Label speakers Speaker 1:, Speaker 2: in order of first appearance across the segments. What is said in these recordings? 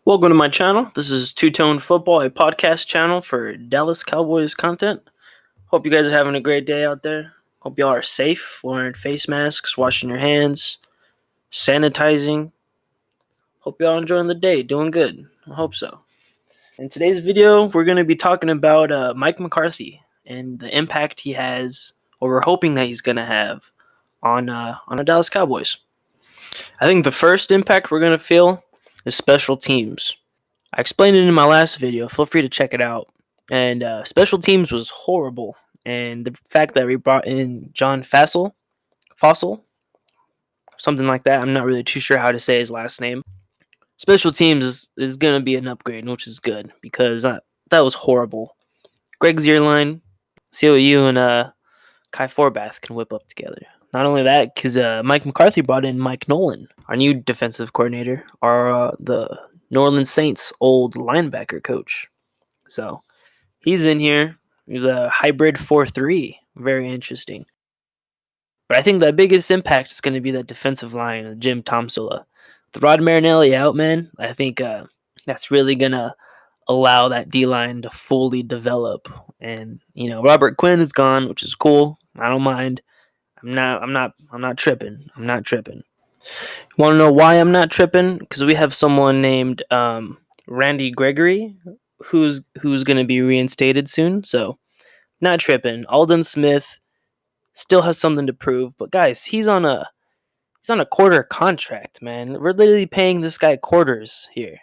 Speaker 1: Welcome to my channel. This is Two Tone Football, a podcast channel for Dallas Cowboys content. Hope you guys are having a great day out there. Hope y'all are safe, wearing face masks, washing your hands, sanitizing. Hope y'all enjoying the day, doing good. I hope so. In today's video, we're going to be talking about Mike McCarthy and the impact he has, or we're hoping that he's going to have, on the Dallas Cowboys. I think the first impact we're going to feel is special teams. I explained it in my last video. Feel free to check it out. And special teams was horrible. And the fact that we brought in John Fossil, something like that. I'm not really too sure how to say his last name. Special teams is going to be an upgrade, which is good because that was horrible. Greg Zierlein, see what you and Kai Forbath can whip up together. Not only that, because Mike McCarthy brought in Mike Nolan, our new defensive coordinator, the New Orleans Saints old linebacker coach. So he's in here. He's a hybrid 4-3. Very interesting. But I think the biggest impact is going to be that defensive line of Jim Tomsula. With Rod Marinelli out, man, I think that's really going to allow that D-line to fully develop. And, Robert Quinn is gone, which is cool. I don't mind. I'm not tripping. I'm not tripping. Want to know why I'm not tripping? Because we have someone named Randy Gregory who's going to be reinstated soon. So not tripping. Alden Smith still has something to prove, but guys, he's on a quarter contract, man. We're literally paying this guy quarters here.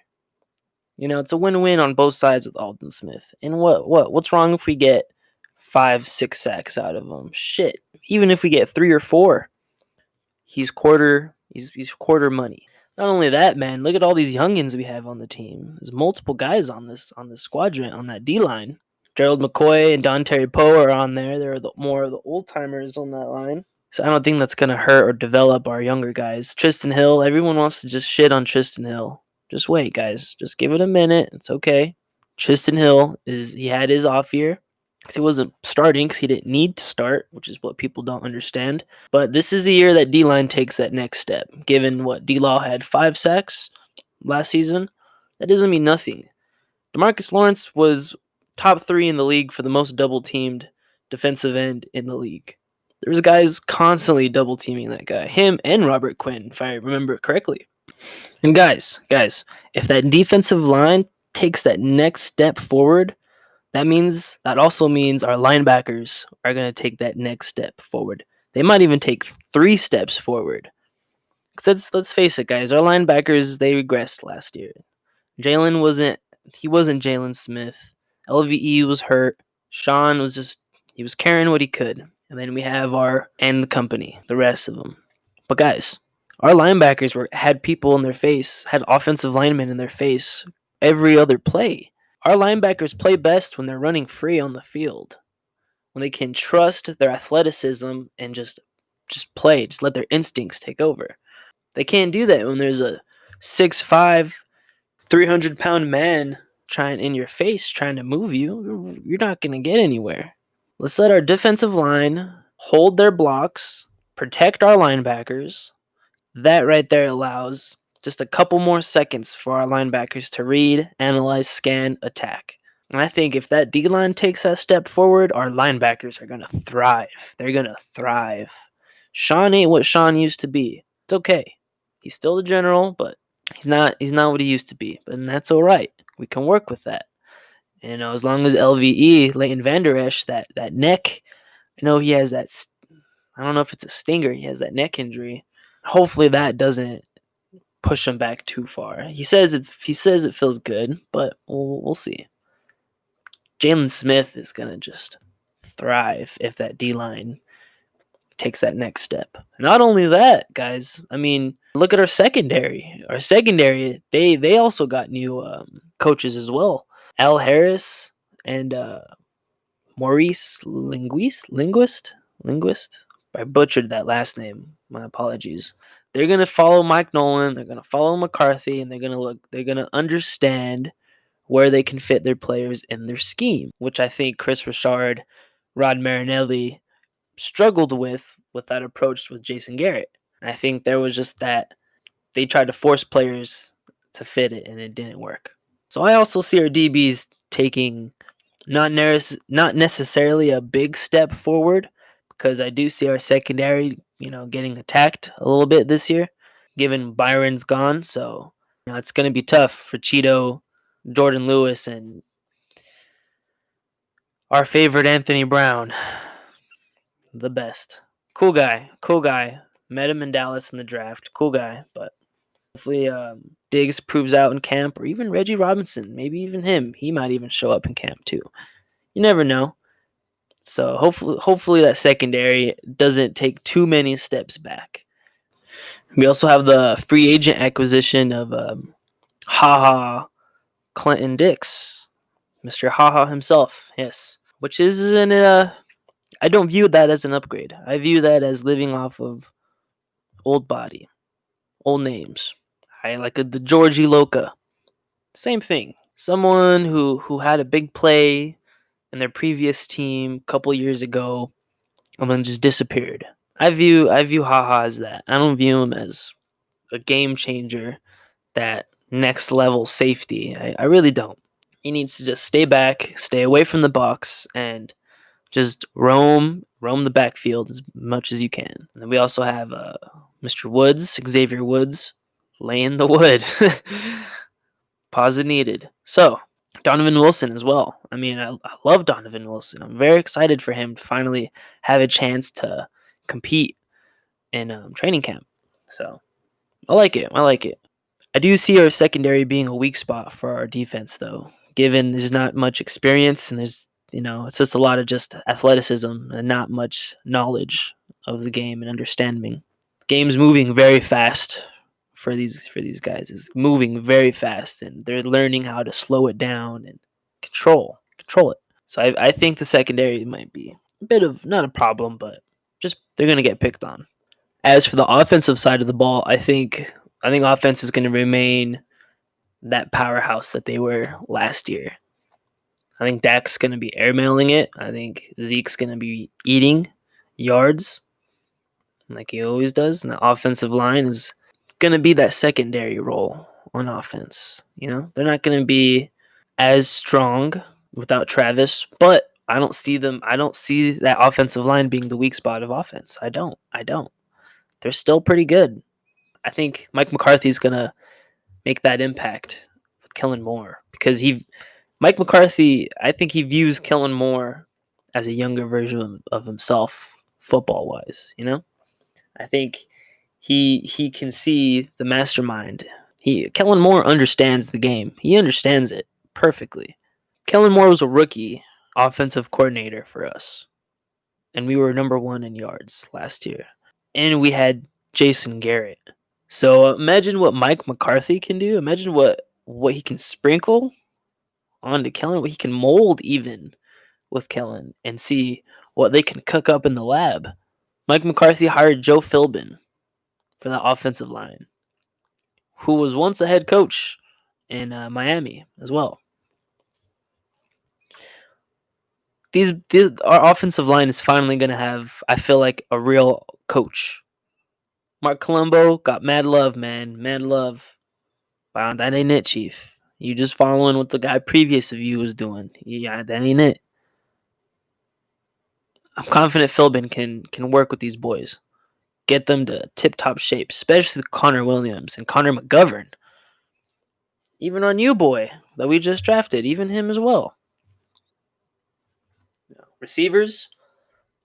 Speaker 1: It's a win-win on both sides with Alden Smith. And what's wrong if we get 5-6 sacks out of him? Shit. Even if we get 3 or 4, he's quarter money. Not only that, man, look at all these youngins we have on the team. There's multiple guys on this squadron, on that D-line. Gerald McCoy and Don Terry Poe are on there. They're more of the old-timers on that line. So I don't think that's going to hurt or develop our younger guys. Tristan Hill, everyone wants to just shit on Tristan Hill. Just wait, guys. Just give it a minute. It's okay. Tristan Hill, he had his off year. He wasn't starting because he didn't need to start, which is what people don't understand. But this is the year that D-line takes that next step. Given what D-Law had 5 sacks last season, that doesn't mean nothing. DeMarcus Lawrence was top 3 in the league for the most double-teamed defensive end in the league. There was guys constantly double-teaming that guy. Him and Robert Quinn, if I remember correctly. And guys, if that defensive line takes that next step forward, that also means our linebackers are going to take that next step forward. They might even take 3 steps forward. Because let's face it, guys, our linebackers, they regressed last year. Jalen wasn't Jalen Smith. LVE was hurt. Sean he was carrying what he could. And then we have the company, the rest of them. But guys, our linebackers had people in their face, had offensive linemen in their face every other play. Our linebackers play best when they're running free on the field. When they can trust their athleticism and just play, just let their instincts take over. They can't do that when there's a 6'5", 300-pound man in your face trying to move you. You're not going to get anywhere. Let's let our defensive line hold their blocks, protect our linebackers. That right there allows just a couple more seconds for our linebackers to read, analyze, scan, attack. And I think if that D-line takes that step forward, our linebackers are going to thrive. They're going to thrive. Sean ain't what Sean used to be. It's okay. He's still the general, but he's not what he used to be. And that's all right. We can work with that. As long as LVE, Leighton Vander Esch, that neck, I know he has that, I don't know if it's a stinger, he has that neck injury. Hopefully that doesn't push him back too far. He says it feels good, but we'll see. Jalen Smith is going to just thrive if that D-line takes that next step. Not only that, guys, I mean, look at our secondary. Our secondary, they also got new coaches as well. Al Harris and Maurice Linguist. I butchered that last name. My apologies. They're gonna follow Mike Nolan. They're gonna follow McCarthy, and they're gonna understand where they can fit their players in their scheme, which I think Chris Richard, Rod Marinelli struggled with that approach with Jason Garrett. I think there was just that they tried to force players to fit it, and it didn't work. So I also see our DBs taking not necessarily a big step forward, because I do see our secondary, getting attacked a little bit this year, given Byron's gone. So it's going to be tough for Cheeto, Jordan Lewis, and our favorite Anthony Brown, the best. Cool guy, cool guy. Met him in Dallas in the draft. Cool guy, but hopefully Diggs proves out in camp, or even Reggie Robinson, maybe even him. He might even show up in camp too. You never know. So hopefully that secondary doesn't take too many steps back. We also have the free agent acquisition of Haha Clinton Dix, Mr. Haha himself. Yes, which is I don't view that as an upgrade. I view that as living off of old body, old names. I like the Georgie Loca. Same thing. Someone who had a big play in their previous team a couple years ago and then just disappeared. I view Haha as that. I don't view him as a game changer, that next level safety. I really don't. He needs to just stay back, stay away from the box, and just roam the backfield as much as you can. And then we also have Mr. Woods, Xavier Woods, laying the wood. Pause needed. So Donovan Wilson as well. I mean, I love Donovan Wilson. I'm very excited for him to finally have a chance to compete in training camp. So I like it. I like it. I do see our secondary being a weak spot for our defense, though, given there's not much experience and it's just a lot of just athleticism and not much knowledge of the game and understanding. Game's moving very fast for these guys. It's moving very fast, and they're learning how to slow it down and control it. So I think the secondary might be a bit of not a problem, but just they're gonna get picked on. As for the offensive side of the ball, I think offense is going to remain that powerhouse that they were last year. I think Dak's going to be airmailing it. I think Zeke's going to be eating yards like he always does. And the offensive line is going to be that secondary role on offense. They're not going to be as strong without Travis, but I don't see that offensive line being the weak spot of offense. I don't. They're still pretty good. I think Mike McCarthy's going to make that impact with Kellen Moore, because Mike McCarthy, I think he views Kellen Moore as a younger version of himself, football wise. I think he can see the mastermind. Kellen Moore understands the game. He understands it perfectly. Kellen Moore was a rookie offensive coordinator for us, and we were number 1 in yards last year, and we had Jason Garrett. So imagine what Mike McCarthy can do. Imagine what he can sprinkle onto Kellen, what he can mold even with Kellen, and see what they can cook up in the lab. Mike McCarthy hired Joe Philbin for the offensive line, who was once a head coach in Miami as well. Our offensive line is finally going to have, I feel like, a real coach. Mark Colombo got mad love, man. Mad love. Wow, that ain't it, Chief. You just following what the guy previous of you was doing. Yeah, that ain't it. I'm confident Philbin can work with these boys, get them to tip-top shape, especially Connor Williams and Connor McGovern. Even our new boy that we just drafted, even him as well. Receivers,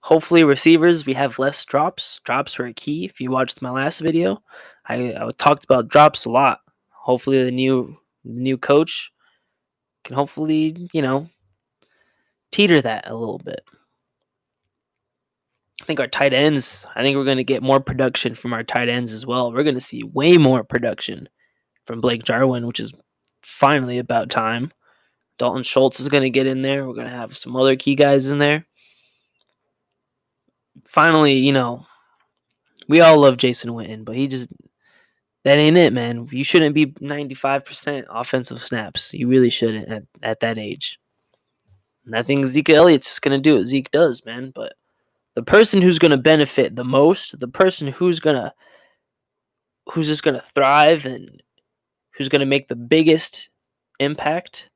Speaker 1: hopefully receivers, we have less drops. Drops were a key. If you watched my last video, I talked about drops a lot. Hopefully the new coach can hopefully, teeter that a little bit. I think our tight ends, I think we're going to get more production from our tight ends as well. We're going to see way more production from Blake Jarwin, which is finally about time. Dalton Schultz is going to get in there. We're going to have some other key guys in there. Finally, we all love Jason Witten, but that ain't it, man. You shouldn't be 95% offensive snaps. You really shouldn't at that age. And I think Zeke Elliott's going to do what Zeke does, man. But the person who's going to benefit the most, the person who's just going to thrive and who's going to make the biggest impact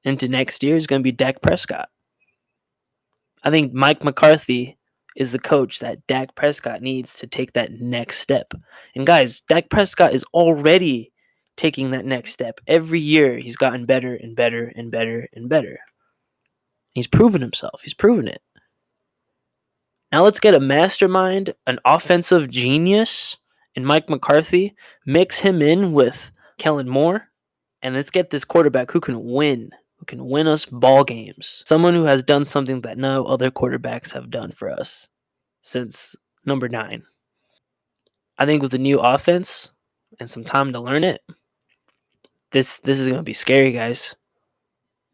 Speaker 1: into next year is going to be Dak Prescott. I think Mike McCarthy is the coach that Dak Prescott needs to take that next step. And guys, Dak Prescott is already taking that next step. Every year he's gotten better and better and better and better. He's proven himself. He's proven it. Now let's get a mastermind, an offensive genius in Mike McCarthy, mix him in with Kellen Moore, and let's get this quarterback who can win us ball games. Someone who has done something that no other quarterbacks have done for us since number 9. I think with the new offense and some time to learn it, this is going to be scary, guys.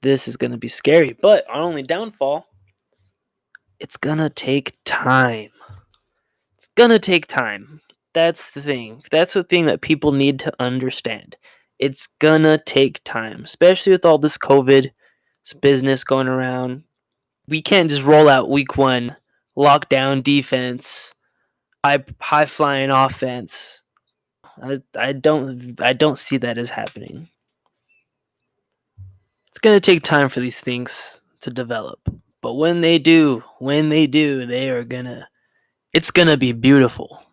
Speaker 1: This is going to be scary, but our only downfall, it's going to take time. It's going to take time. That's the thing. That's the thing that people need to understand. It's going to take time, especially with all this COVID business going around. We can't just roll out week 1, lockdown defense, high flying offense. I don't see that as happening. It's going to take time for these things to develop. But when they do, it's going to be beautiful.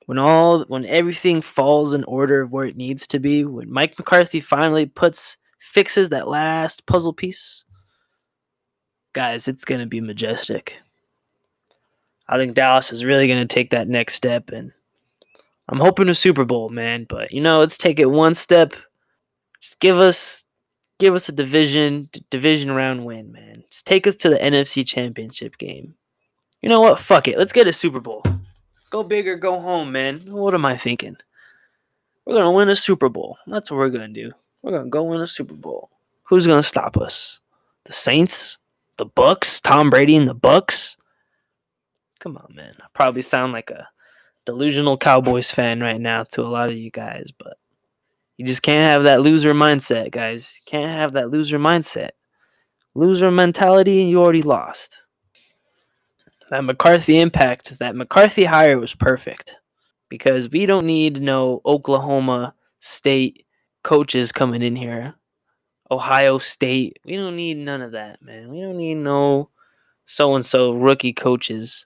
Speaker 1: When everything falls in order of where it needs to be, when Mike McCarthy finally fixes that last puzzle piece, guys, it's going to be majestic. I think Dallas is really going to take that next step, and I'm hoping a Super Bowl, man. But let's take it one step. Just give us a division round win, man. Just take us to the NFC Championship game. You know what? Fuck it. Let's get a Super Bowl. Go big or go home, man. What am I thinking? We're gonna win a Super Bowl. That's what we're gonna do. We're gonna go win a Super Bowl. Who's gonna stop us? The Saints? The Bucks? Tom Brady and the Bucks? Come on, man. I probably sound like a delusional Cowboys fan right now to a lot of you guys, but you just can't have that loser mindset, guys. You can't have that loser mindset. Loser mentality, you already lost. That McCarthy hire was perfect because we don't need no Oklahoma State coaches coming in here. Ohio State. We don't need none of that, man. We don't need no so-and-so rookie coaches.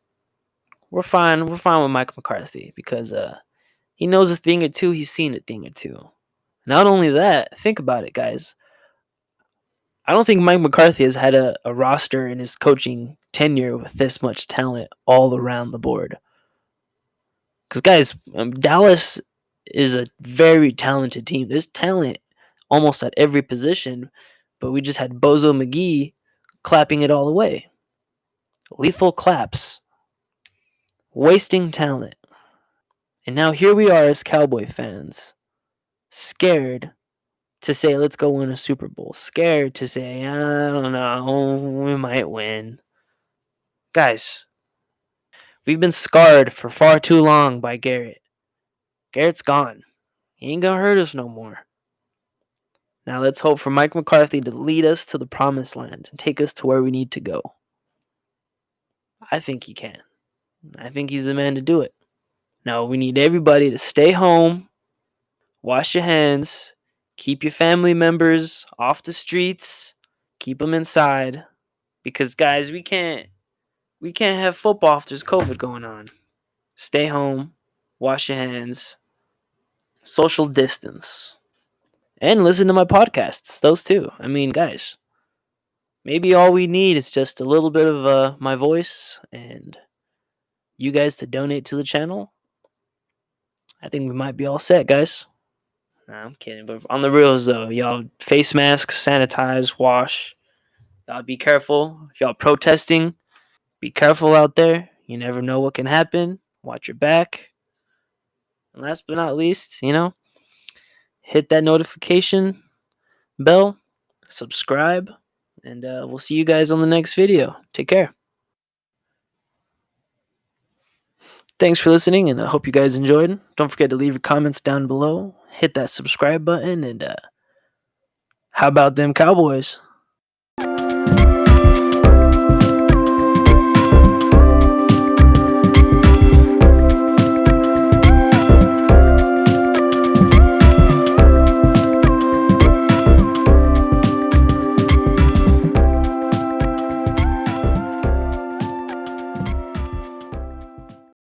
Speaker 1: We're fine. We're fine with Mike McCarthy because he knows a thing or two. He's seen a thing or two. Not only that, think about it, guys. I don't think Mike McCarthy has had a roster in his coaching tenure with this much talent all around the board. Because, guys, Dallas is a very talented team. There's talent almost at every position, but we just had Bozo McGee clapping it all away. Lethal claps. Wasting talent. And now here we are as Cowboy fans, scared to say, let's go win a Super Bowl. Scared to say, I don't know, we might win. Guys, we've been scarred for far too long by Garrett. Garrett's gone. He ain't gonna hurt us no more. Now let's hope for Mike McCarthy to lead us to the promised land and take us to where we need to go. I think he can. I think he's the man to do it. Now we need everybody to stay home, wash your hands, keep your family members off the streets, keep them inside. Because guys, we can't have football if there's COVID going on. Stay home, wash your hands, social distance, and listen to my podcasts. Those two. I mean, guys, maybe all we need is just a little bit of my voice and you guys to donate to the channel. I think we might be all set, guys. Nah, I'm kidding, but on the reals though, y'all face masks, sanitize, wash. Y'all be careful. If y'all protesting, be careful out there. You never know what can happen. Watch your back. And last but not least, hit that notification bell, subscribe, and we'll see you guys on the next video. Take care. Thanks for listening, and I hope you guys enjoyed. Don't forget to leave your comments down below. Hit that subscribe button, and how about them Cowboys?